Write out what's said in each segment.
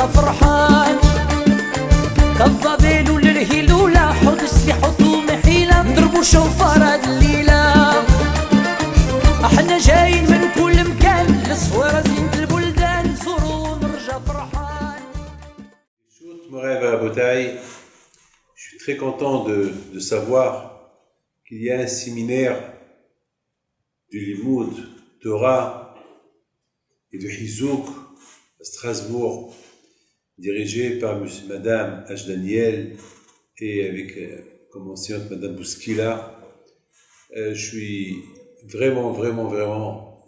ونرجع فرحان كالظبيل للهلولة حط سلاح وثوم حيلة نضربوا شوفار هاد الليلة احنا جايين من كل مكان للصويرة زينة البلدان نزوروا ونرجع فرحان. Je suis très content de savoir qu'il y a un séminaire du Limoud, Torah et de Hizouk à Strasbourg, dirigé par Madame H. Daniel et avec comme enseignante Madame Bouskila. Je suis vraiment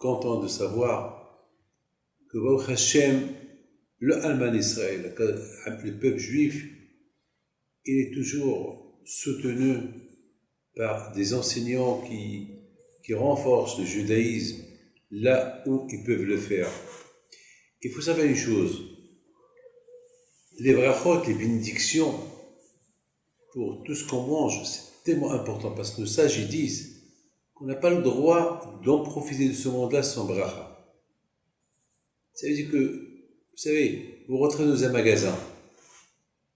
content de savoir que Baruch Hashem, le Alman Israël, le peuple juif, il est toujours soutenu par des enseignants qui renforcent le judaïsme là où ils peuvent le faire. Il faut savoir une chose, les brachot, les bénédictions, pour tout ce qu'on mange, c'est tellement important parce que nos sages ils disent qu'on n'a pas le droit d'en profiter de ce monde-là sans bracha. Ça veut dire que, vous savez, vous rentrez dans un magasin,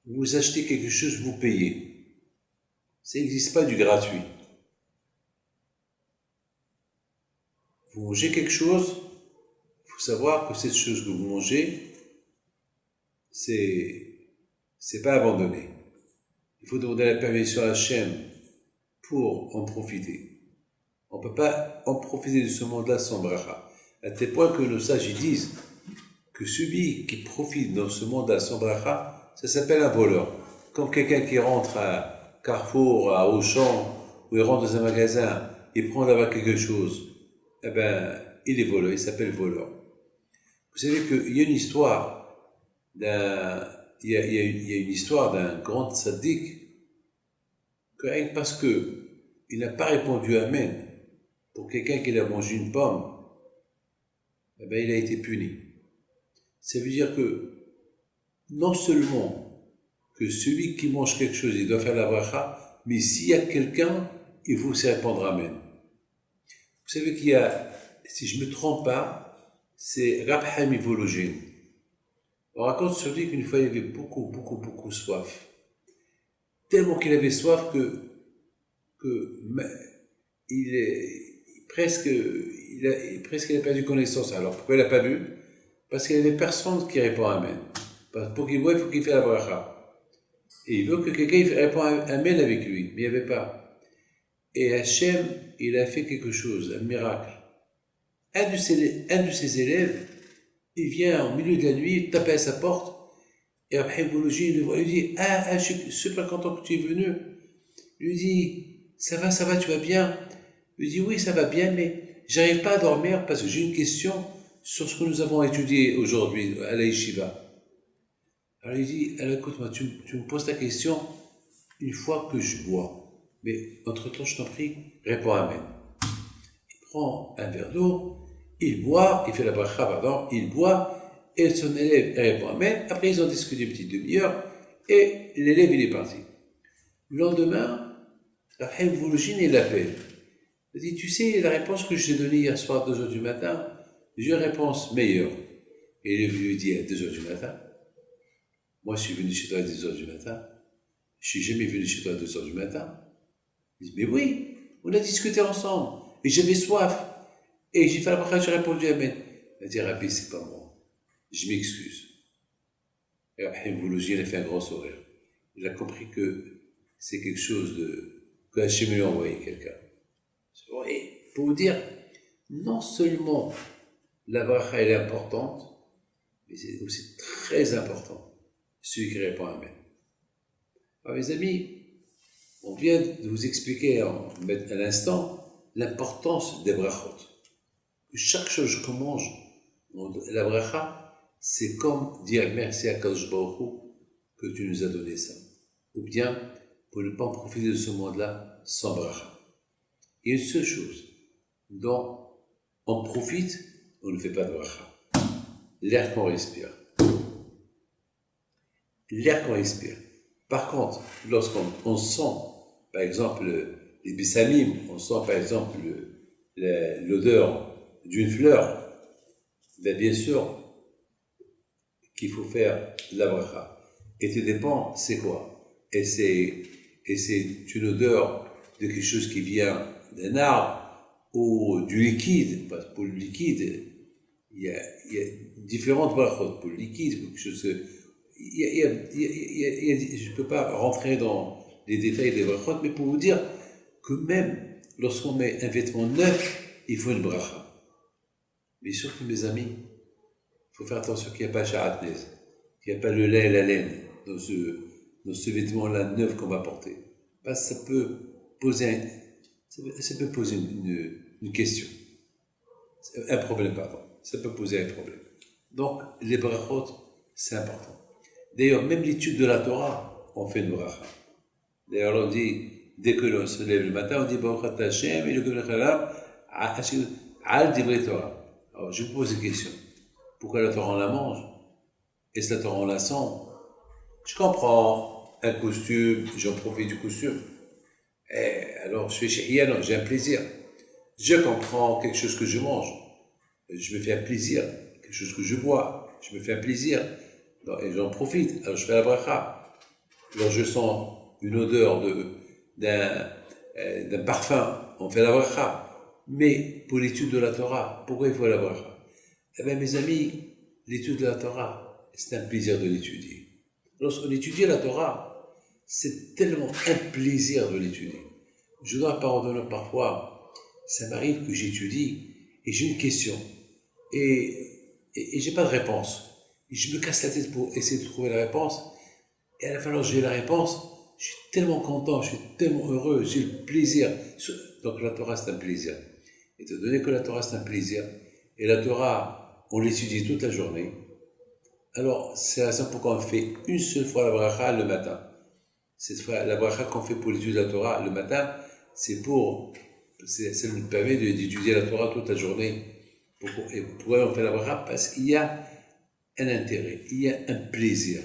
vous achetez quelque chose, vous payez. Ça n'existe pas du gratuit. Vous mangez quelque chose, il faut savoir que cette chose que vous mangez, c'est pas abandonné. Il faut demander la permission à Hachem pour en profiter. On ne peut pas en profiter de ce monde-là sans bracha. À tel point que nos sages ils disent que celui qui profite dans ce monde-là sans bracha, ça s'appelle un voleur. Comme quelqu'un qui rentre à Carrefour, à Auchan, ou il rentre dans un magasin, il prend là-bas quelque chose, eh ben, il est voleur, il s'appelle voleur. Vous savez qu'il y a une histoire il y a une histoire d'un grand tzaddik, que rien que parce que il n'a pas répondu Amen pour quelqu'un qui a mangé une pomme, eh ben, il a été puni. Ça veut dire que non seulement que celui qui mange quelque chose, il doit faire la bracha, mais s'il y a quelqu'un, il faut aussi répondre Amen. Vous savez qu'il y a, si je ne me trompe pas, c'est Rab Chaim Vologine. On raconte sur lui qu'une fois il avait beaucoup soif. Tellement qu'il avait soif presque il a perdu connaissance. Alors pourquoi il n'a pas bu? Parce qu'il n'y avait personne qui répond Amen. Pour qu'il voit, il faut qu'il fasse la bracha. Et il veut que quelqu'un réponde Amen avec lui, mais il n'y avait pas. Et Hachem, il a fait quelque chose, un miracle. Un de ses élèves, il vient au milieu de la nuit, taper à sa porte, et après il le voit, il dit je suis super content que tu es venu. Il lui dit ça va, tu vas bien? Il lui dit oui, ça va bien, mais j'arrive pas à dormir parce que j'ai une question sur ce que nous avons étudié aujourd'hui à la yeshiva. Alors il dit écoute-moi, tu me poses ta question une fois que je bois, mais entre-temps, je t'en prie, réponds Amen. Il prend un verre d'eau, il boit, il fait la bracha, il boit, et son élève répond Amen. Après, ils ont discuté une petite demi-heure, et l'élève, il est parti. Le lendemain, la Chaim Vologine, il l'appelle. Il dit, tu sais, la réponse que je t'ai donnée hier soir à 2h du matin, j'ai une réponse meilleure. Et l'élève lui dit à 2h du matin, moi, je suis venu chez toi à 10h du matin, je suis jamais venu chez toi à 2h du matin. Il dit, mais oui, on a discuté ensemble, et j'avais soif. Et j'ai fait la bracha, j'ai répondu Amen. Il a dit, Rabbi, c'est pas moi. Je m'excuse. Et après, il a fait un grand sourire. Il a compris que c'est quelque chose que Hachem lui a envoyé quelqu'un. Et pour vous dire, non seulement la bracha, elle est importante, mais c'est aussi très important, celui qui répond Amen. Alors, mes amis, on vient de vous expliquer à l'instant l'importance des brachot. Chaque chose qu'on mange, la bracha, c'est comme dire merci à Kadosh Baruch Hu que tu nous as donné ça. Ou bien, pour ne pas en profiter de ce monde-là sans bracha. Il y a une seule chose dont on profite, on ne fait pas de bracha. L'air qu'on respire. L'air qu'on respire. Par contre, lorsqu'on sent, par exemple, les bissamim, on sent par exemple l'odeur d'une fleur, bien sûr, qu'il faut faire la bracha. Et tout dépend, c'est quoi? Et c'est une odeur de quelque chose qui vient d'un arbre ou du liquide, parce que pour le liquide, il y a différentes brachot. Pour le liquide, quelque chose que, je ne peux pas rentrer dans les détails des brachot, mais pour vous dire que même lorsqu'on met un vêtement neuf, il faut une bracha. Mais surtout, mes amis, il faut faire attention qu'il n'y ait pas sha'atnez, qu'il n'y ait pas le lait et la laine dans ce vêtement-là neuf qu'on va porter. Parce que ça peut poser une question. Un problème, pardon. Ça peut poser un problème. Donc, les brachot, c'est important. D'ailleurs, même l'étude de la Torah, on fait une bracha. D'ailleurs, on dit, dès que l'on se lève le matin, on dit Baruch Ata Hashem, et le Gevlechalam, al divrei Torah. Alors, je vous pose une question. Pourquoi la Torah on la mange? Est-ce la Torah on la sent? Je comprends un costume, j'en profite du costume. Alors, je fais chez non, j'ai un plaisir. Je comprends quelque chose que je mange. Je me fais un plaisir. Quelque chose que je bois. Je me fais un plaisir. Et j'en profite. Alors, je fais la bracha. Alors, je sens une odeur d'un parfum. On fait la bracha. Mais pour l'étude de la Torah, pourquoi il faut la bracha? Eh bien, mes amis, l'étude de la Torah, c'est un plaisir de l'étudier. Lorsqu'on étudie la Torah, c'est tellement un plaisir de l'étudier. Je dois pardonner parfois, ça m'arrive que j'étudie et j'ai une question et j'ai pas de réponse. Et je me casse la tête pour essayer de trouver la réponse. Et à la fin, lorsque j'ai la réponse, je suis tellement content, je suis tellement heureux, j'ai le plaisir. Donc la Torah, c'est un plaisir. Étant donné que la Torah, c'est un plaisir, et la Torah, on l'étudie toute la journée, alors c'est la raison pourquoi on fait une seule fois la bracha le matin. Cette fois, la bracha qu'on fait pour l'étude de la Torah le matin, ça nous permet d'étudier la Torah toute la journée. Et pourquoi on fait la bracha? Parce qu'il y a un intérêt, il y a un plaisir.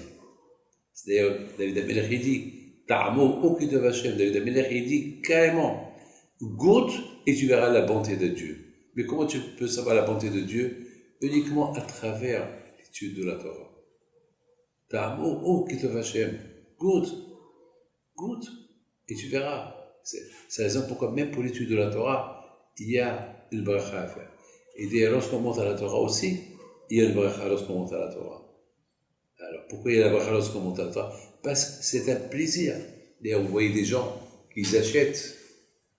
C'est d'ailleurs, David Amelech, il dit, Ta'amo okitav Hashem. David Amelech, il dit carrément, goûte et tu verras la bonté de Dieu. Mais comment tu peux savoir la bonté de Dieu? Uniquement à travers l'étude de la Torah. Ta'amo okitav Hashem. Goûte, et tu verras. C'est la raison pourquoi même pour l'étude de la Torah, il y a une bracha à faire. Et d'ailleurs, lorsqu'on monte à la Torah aussi, il y a une bracha lorsqu'on monte à la Torah. Alors, pourquoi il y a la bracha lorsqu'on monte à la Torah? Parce que c'est un plaisir. D'ailleurs, vous voyez des gens qui achètent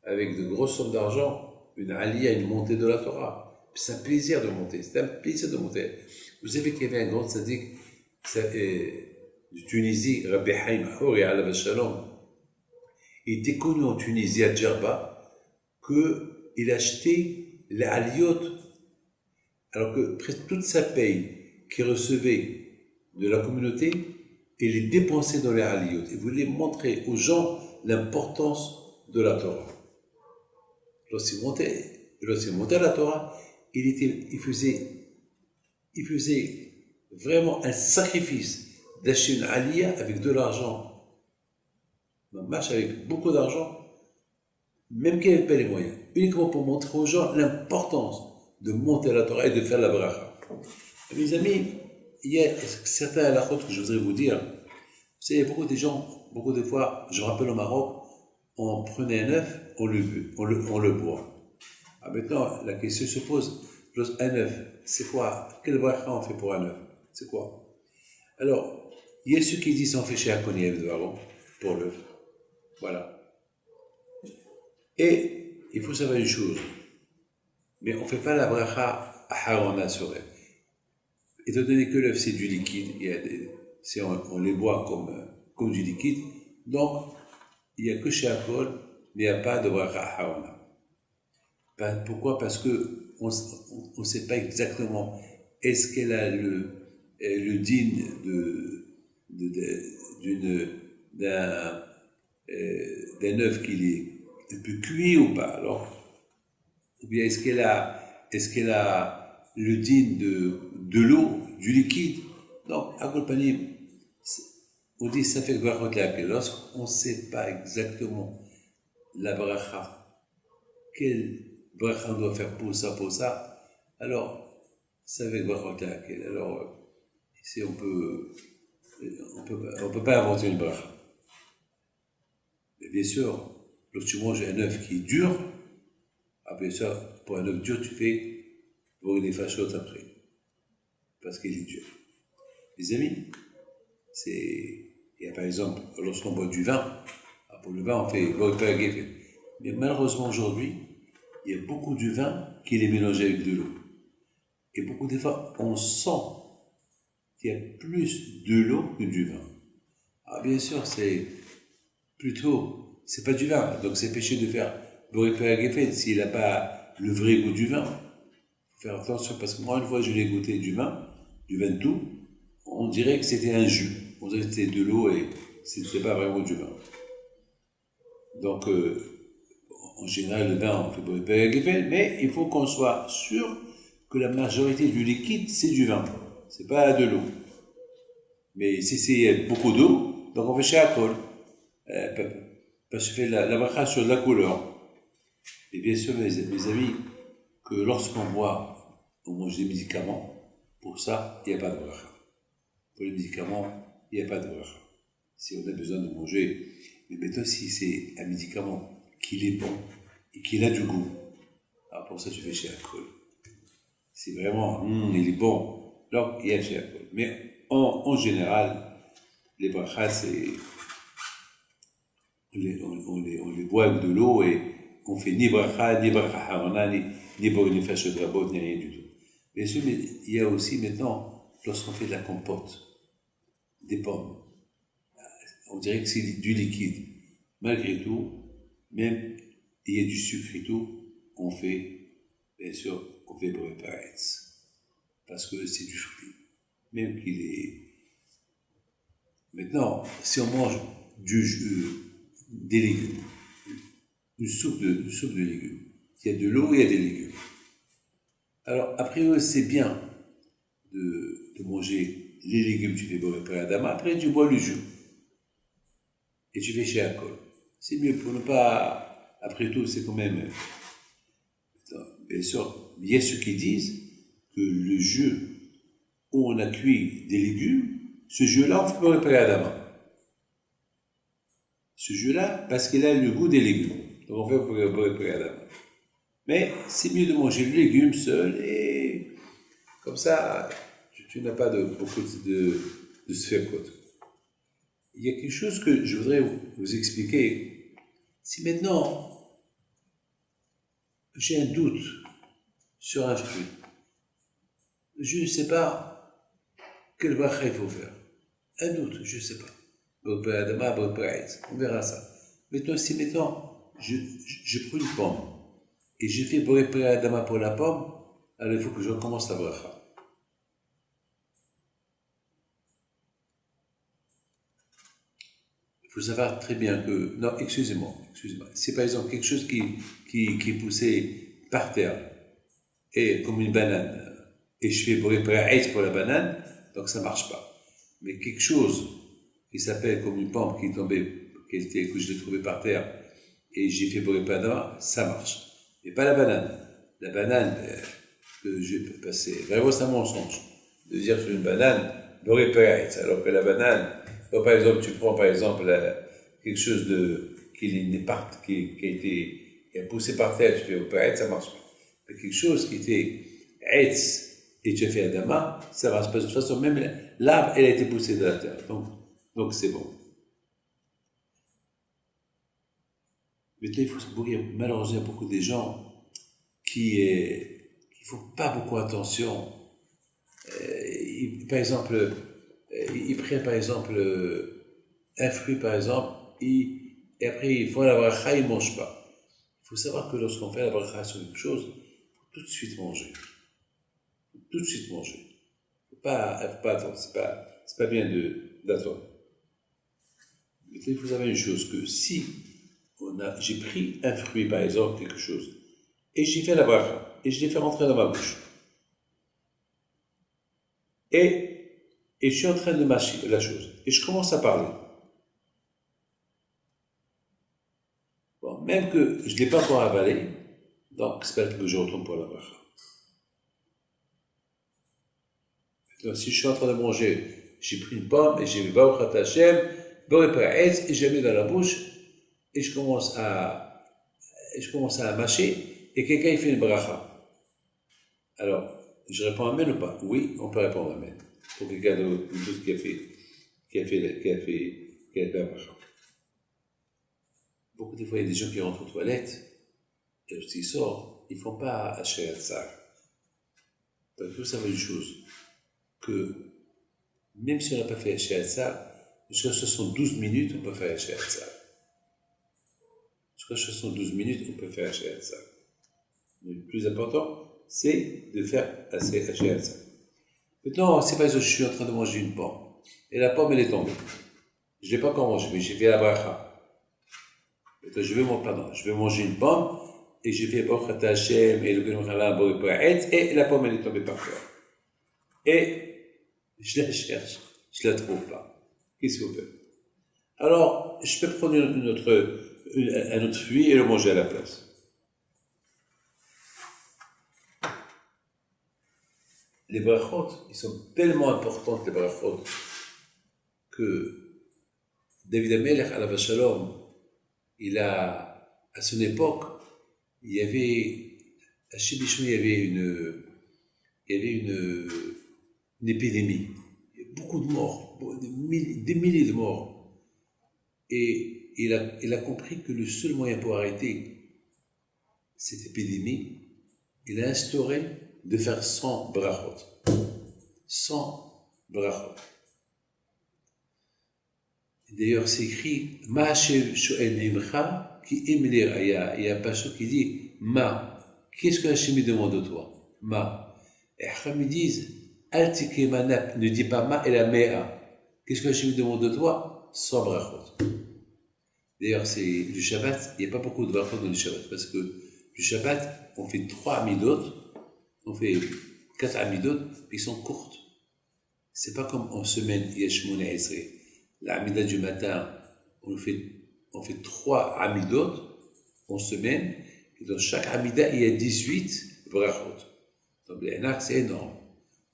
avec de grosses sommes d'argent une aliyah, une montée de la Torah. C'est un plaisir de monter, c'est un plaisir de monter. Vous savez qu'il y avait un grand tzaddik de Tunisie, Rabbi Haïm Houri alav shalom. Il était connu en Tunisie, à Djerba, qu'il achetait les aliyot, alors que presque toute sa paye qu'il recevait de la communauté, il les dépensait dans les aliyot. Il voulait montrer aux gens l'importance de la Torah. Lorsqu'il montait à la Torah, il faisait vraiment un sacrifice d'acheter une aliyah avec de l'argent. On marche avec beaucoup d'argent, même qu'il n'avait pas les moyens, uniquement pour montrer aux gens l'importance de monter à la Torah et de faire la bracha. Mes amis, il y a certains halakhot que je voudrais vous dire. Vous savez, il y a beaucoup de gens, beaucoup de fois, je me rappelle au Maroc, on prenait un œuf, on le boit. Alors maintenant, la question se pose, un œuf, c'est quoi? Quelle bracha on fait pour un œuf? C'est quoi? Alors, il y a ceux qui disent on fait chez Akoniev pour l'œuf. Voilà. Et il faut savoir une chose, mais on ne fait pas la bracha à harona sur l'œuf. Étant donné que l'œuf c'est du liquide, on les boit comme du liquide, donc il n'y a que chez Akol, mais il n'y a pas de bracha à harona. Pourquoi? Parce que on ne sait pas exactement est-ce qu'elle a le digne d'un œuf qui est un peu cuit ou pas, alors, ou bien est-ce qu'elle a le digne de l'eau, du liquide. Donc, à Kolpanim, on dit ça fait brachot laquelle. Lorsqu'on ne sait pas exactement la bracha, quelle bracha on doit faire pour ça, alors, ça fait brachot laquelle. Alors, Ici, on peut pas inventer une bracha. Mais bien sûr, lorsque tu manges un œuf qui est dur, après ça, pour un œuf dur, tu fais pour des fachotes après. Parce qu'il est dur. Les amis, il y a par exemple, lorsqu'on boit du vin, pour le vin, on fait mais malheureusement aujourd'hui, il y a beaucoup de vin qui est mélangé avec de l'eau. Et beaucoup de fois, on sent qu'il y a plus de l'eau que du vin. Ah, bien sûr, c'est pas du vin, donc c'est péché de faire Boré s'il n'a pas le vrai goût du vin. Il faut faire attention, parce que moi, une fois, je l'ai goûté du vin de tout, on dirait que c'était un jus. On dirait que c'était de l'eau et c'était pas vraiment du vin. Donc, en général, le vin, on fait Boré mais il faut qu'on soit sûr que la majorité du liquide, c'est du vin. C'est pas de l'eau. Mais si c'est beaucoup d'eau, donc on fait chez Akol. Parce que je fais la bracha sur la couleur. Et bien sûr, mes amis, que lorsqu'on boit, on mange des médicaments, pour ça, il n'y a pas de bracha. Pour les médicaments, il n'y a pas de bracha. Si on a besoin de manger, mais maintenant, si c'est un médicament qui est bon et qui a du goût, alors pour ça, je fais chez Akol. C'est vraiment, il est bon, donc il y a chez Akol. Mais en général, les brachas, c'est on les boit avec de l'eau et on fait ni bracha harona, ni bonifach de rabot, ni rien du tout. Bien sûr, mais il y a aussi maintenant, lorsqu'on fait de la compote, des pommes, on dirait que c'est du liquide. Malgré tout, même il y a du sucre et tout, on fait, bien sûr, on fait boré paretz. Parce que c'est du fruit. Même qu'il est. Maintenant, si on mange des légumes, une soupe de légumes, il y a de l'eau et il y a des légumes. Alors, après, c'est bien de manger les légumes, tu fais boré paradama, après tu bois le jus. Et tu fais chez Akol. C'est mieux pour ne pas. Après tout, c'est quand même. Bien sûr, il y a ceux qui disent que le jus où on a cuit des légumes, ce jus-là, on fait pas réparer à la main. Ce jus-là, parce qu'il a le goût des légumes. Donc on fait pas réparer à la main. Mais c'est mieux de manger le légume seul et comme ça, tu n'as pas beaucoup de sphère-côte. Il y a quelque chose que je voudrais vous expliquer. Si maintenant, j'ai un doute sur un fruit, je ne sais pas quel bracha il faut faire. Un doute, je ne sais pas. On verra ça. Maintenant, si je prends une pomme et je fais Boré Adama pour la pomme, alors il faut que je recommence la bracha. Il faut savoir très bien que... Non, excusez-moi. C'est par exemple quelque chose qui est poussé par terre, et comme une banane, et je fais Boré pour la banane, donc ça ne marche pas. Mais quelque chose qui s'appelle comme une pomme qui est tombée, que je l'ai trouvée par terre, et j'ai fait Boré Adama, ça marche. Mais pas la banane. La banane, c'est vraiment un mensonge de dire sur une banane, Boré alors que la banane, donc, par exemple, tu prends par exemple quelque chose qui a poussé par terre, tu fais Boré ça marche pas. Mais quelque chose qui était Eitz, et tu as fait Adama, ça marche pas. De toute façon, même l'arbre, elle a été poussée de la terre. Donc c'est bon. Mais là, il faut se bourrir. Malheureusement, il y a beaucoup de gens qui font pas beaucoup attention. Par exemple, ils prennent par exemple un fruit, par exemple, et après ils font la bracha, ils ne mangent pas. Il faut savoir que lorsqu'on fait la bracha sur quelque chose, il faut tout de suite manger. Tout de suite manger. Faut pas attendre, c'est pas bien d'attendre. Mais il faut savoir une chose, que si j'ai pris un fruit, par exemple, quelque chose, et j'ai fait la bracha, et je l'ai fait rentrer dans ma bouche, et je suis en train de mâcher la chose, et je commence à parler. Bon, même que je ne l'ai pas encore avalé, donc c'est pas que je retourne pour la bracha. Donc, si je suis en train de manger, j'ai pris une pomme et j'ai vu Baruch Hashem, Boré Pa'etz, et je la mets dans la bouche, et je commence à mâcher, et quelqu'un il fait une bracha. Alors, je réponds Amen ou pas? Oui, on peut répondre Amen. Pour quelqu'un d'autre qui a fait la bracha. Beaucoup de fois, il y a des gens qui rentrent aux toilettes, et lorsqu'ils sortent, ils ne font pas Asher Yatzar. Donc, il faut savoir une chose, que même si on n'a pas fait Asher Yatzar, jusqu'à 72 minutes, on peut faire Asher Yatzar. Jusqu'à 72 minutes, on peut faire Asher Yatzar. Mais le plus important, c'est de faire Asher Yatzar. Maintenant, c'est pas que je suis en train de manger une pomme, et la pomme, elle est tombée. Je ne l'ai pas encore mangée, mais j'ai fait la bracha. Maintenant, je vais manger une pomme, et j'ai fait Baruch Hashem, et le Gouvernement Boré Pa'etz, et la pomme, elle est tombée par terre. Et je la cherche, je la trouve pas. Qu'est-ce qu'on fait? Alors, je peux prendre un autre fruit et le manger à la place. Les brachot, ils sont tellement importantes, les brachot, que David Amelech, alav shalom, à son époque, il y avait, à Chibichon, il y avait une épidémie. Il y avait beaucoup de morts, des milliers de morts. Et il a compris que le seul moyen pour arrêter cette épidémie, il a instauré de faire 100 brachot. 100 brachot. D'ailleurs, c'est écrit Ma'ashev sho'el imcha ki imlir. Il y a un passage qui dit Ma, qu'est-ce que Hachem me demande de toi? Ma. Et Hachem me disent Al tike manap, ne dis pas Ma et la Mea. Qu'est-ce que Hachem me demande de toi? 100 brachot. D'ailleurs, c'est du Shabbat, il n'y a pas beaucoup de brachot dans le Shabbat, parce que du Shabbat, on fait 3 amidot, on fait 4 amidot, mais ils sont courtes. C'est pas comme en semaine, Yeshmon et Esrei. L'amida du matin, on fait 3 amidot en semaine, et dans chaque amida, il y a 18 brachot. Donc, l'Enak, c'est énorme.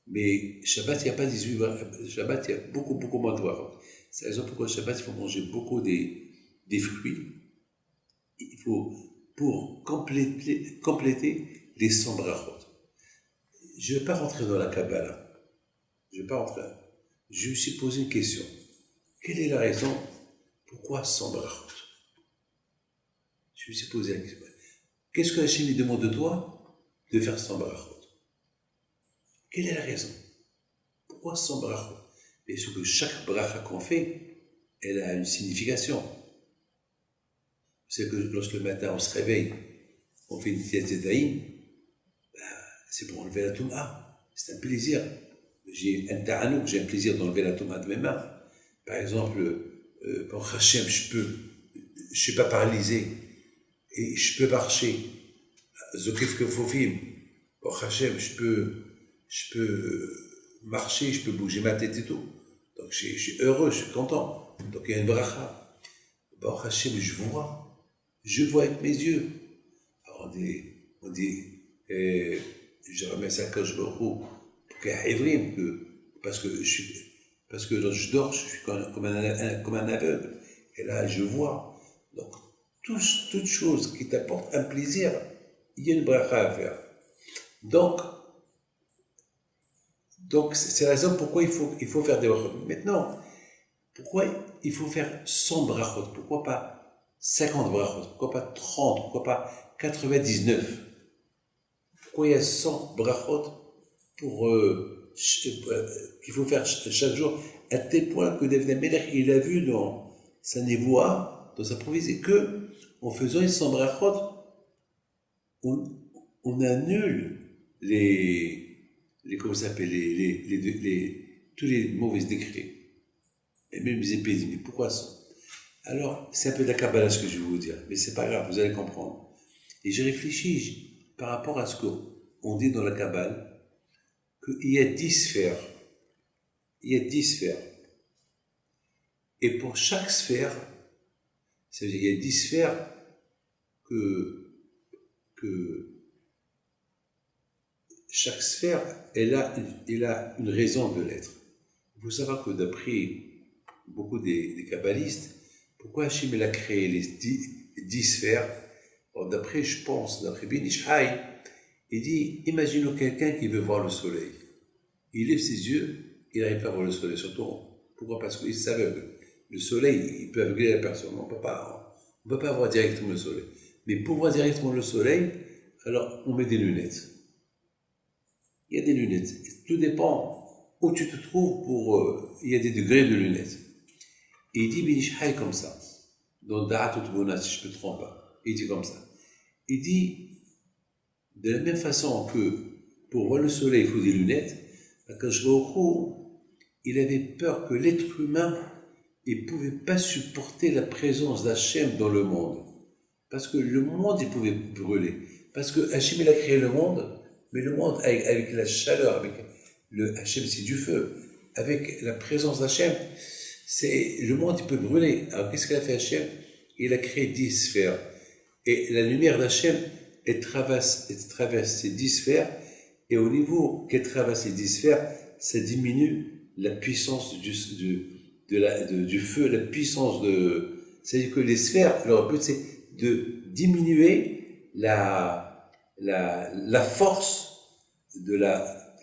Mais Shabbat, il n'y a pas 18 brachot. Shabbat, il y a beaucoup moins de brachot. C'est la raison pourquoi Shabbat, il faut manger beaucoup des fruits. Il faut, pour compléter les 100 brachot. Je ne vais pas rentrer dans la Kabbalah. Je me suis posé une question. Quelle est la raison pourquoi 100 brachot? Je me suis posé la question. Qu'est-ce que Hachem lui demande de toi de faire 100 brachot? Quelle est la raison? Pourquoi 100 brachot? Bien sûr que chaque bracha qu'on fait, elle a une signification. C'est que lorsque le matin on se réveille, on fait une tiatzetaïm, c'est pour enlever la touma. C'est un plaisir. J'ai un ta'anouk, j'ai un plaisir d'enlever la touma de mes mains. Par exemple, pour Hachem, je ne suis pas paralysé et je peux marcher. Zokef Kefofim, pour Hachem, je peux marcher, je peux bouger ma tête et tout. Donc je suis heureux, je suis content. Donc il y a une bracha. Pour Hachem, je vois avec mes yeux. Alors on dit je remets ça quand je me roule, pour qu'il y ait Ivrim, parce que lorsque je dors, je suis comme un aveugle. Et là, je vois. Donc, toute chose qui t'apporte un plaisir, il y a une bracha à faire. Donc c'est la raison pourquoi il faut faire des brachot. Maintenant, pourquoi il faut faire 100 brachot? Pourquoi pas 50 brachot? Pourquoi pas 30? Pourquoi pas 99? Pourquoi il y a 100 brachot qu'il faut faire chaque jour, à tel point que David Amelech, il a vu dans sa névoie, dans sa prophétie, que en faisant les 100 brachot, on annule comment ça s'appelle, tous les mauvais décrets, et même les épidémies. Pourquoi ça? Alors, c'est un peu de la Kabbalah ce que je vais vous dire, mais c'est pas grave, vous allez comprendre. Et j'ai réfléchi par rapport à ce qu'on dit dans la Kabbale, qu'il y a 10 sphères. Il y a 10 sphères. Et pour chaque sphère, c'est-à-dire il y a 10 sphères que chaque sphère, elle a une raison de l'être. Il faut savoir que d'après beaucoup des kabbalistes, pourquoi Hachem il a créé les 10 sphères? Alors, d'après Ben Ish Chai, il dit, imaginons quelqu'un qui veut voir le soleil. Il lève ses yeux, il n'arrive pas à voir le soleil, surtout. Pourquoi? Parce qu'il savait que le soleil, il peut aveugler la personne. On ne peut pas voir directement le soleil. Mais pour voir directement le soleil, alors on met des lunettes. Il y a des lunettes. Tout dépend où tu te trouves il y a des degrés de lunettes. Et il dit Ben Ish Chai comme ça. Dans Da'at Utbuna, si je ne me trompe pas. Il dit comme ça. Il dit, de la même façon que pour voir le soleil, il faut des lunettes, quand je vais au cours, il avait peur que l'être humain ne pouvait pas supporter la présence d'Hachem dans le monde. Parce que le monde, il pouvait brûler. Parce que Hachem, il a créé le monde, mais le monde, avec la chaleur, Hachem, c'est du feu. Avec la présence d'Hachem, le monde, il peut brûler. Alors, qu'est-ce qu'il a fait Hachem? Il a créé 10 sphères. Et la lumière d'Hachem, elle traverse ces 10 sphères, et au niveau qu'elle traverse ces 10 sphères, ça diminue la puissance du feu, la puissance de... C'est-à-dire que les sphères, leur but, c'est de diminuer la force de la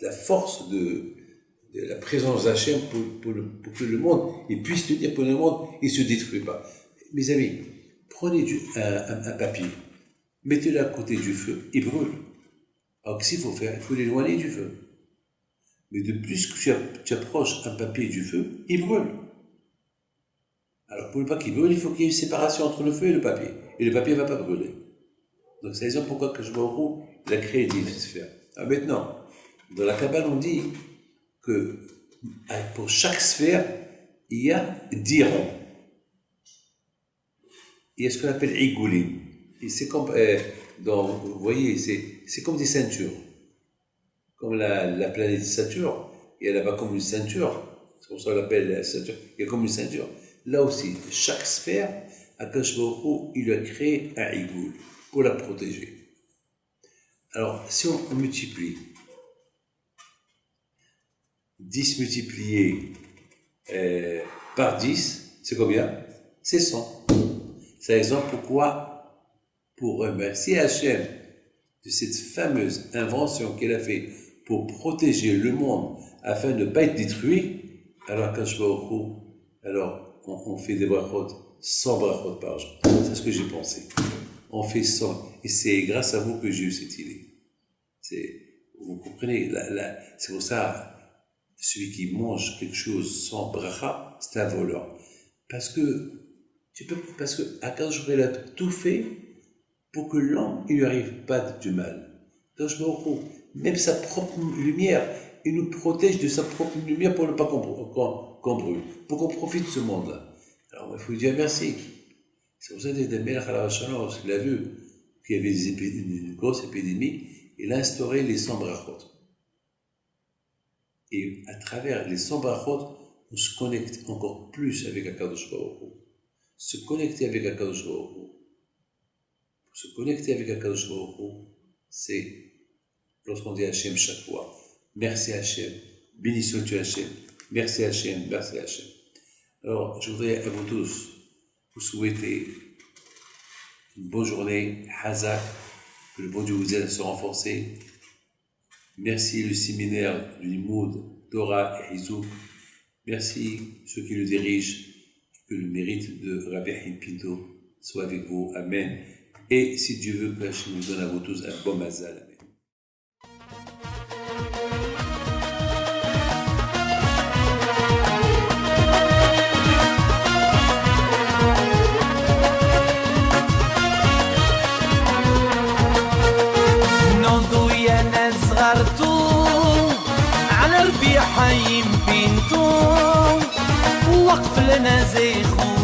présence d'Hachem pour que le monde il puisse tenir, pour le monde il ne se détruit pas. Mes amis, prenez un papier, mettez-le à côté du feu, il brûle. Alors qu'est-ce qu'il faut faire? Il faut l'éloigner du feu. Mais de plus que tu approches un papier du feu, il brûle. Alors pour ne pas qu'il brûle, il faut qu'il y ait une séparation entre le feu et le papier. Et le papier ne va pas brûler. Donc c'est la raison pourquoi que je vois au roux, il a créé 10 sphères. Alors maintenant, dans la Kabbale, on dit que pour chaque sphère, il y a 10 ronds. Il y a ce qu'on appelle Igoulim. Et c'est comme, vous voyez, c'est comme des ceintures. Comme la planète Saturne, il y a là-bas comme une ceinture. C'est pour ça qu'on l'appelle la ceinture. Il y a comme une ceinture. Là aussi, chaque sphère, Akadosh Baruch Hu, il a créé un Igoul pour la protéger. Alors, si on multiplie 10 multiplié par 10, c'est combien? C'est 100. C'est la raison pourquoi, pour remercier Hachem de cette fameuse invention qu'il a fait pour protéger le monde afin de ne pas être détruit, alors quand je vais au cours, alors on fait des brachot, 100 brachot par jour. C'est ce que j'ai pensé. On fait 100. Et c'est grâce à vous que j'ai eu cette idée. Vous comprenez, c'est pour ça, celui qui mange quelque chose sans bracha, c'est un voleur. Parce que Akadosh Baruch Hu, il a tout fait pour que l'homme ne lui arrive pas du mal. Akadosh Baruch Hu, même sa propre lumière, il nous protège de sa propre lumière pour ne pas qu'on brûle, pour qu'on profite de ce monde-là. Alors il faut lui dire merci. C'est pour ça que Melech HaOlam, il a vu qu'il y avait une grosse épidémie, il a instauré les 100 brachot. Et à travers les 100 brachot, on se connecte encore plus avec Akadosh Baruch Hu. Se connecter avec Akadosh Baruch Hu. Pour se connecter avec Akadosh Baruch Hu, c'est lorsqu'on dit Hachem chaque fois. Merci Hachem, béni sois-tu Hachem, merci Hachem, merci Hachem. Alors, je voudrais à vous tous vous souhaiter une bonne journée, Hazak, que le bon Dieu vous aide à se renforcer. Merci le séminaire du Limoud, Torah et Hizouk. Merci ceux qui le dirigent, que le mérite de Rabbi Haïm Pinto soit avec vous. Amen. Et si Dieu veut, que Hachem nous donne à vous tous un bon mazal. Amen. على ربيع حيم بنتو وقف لنا زي خو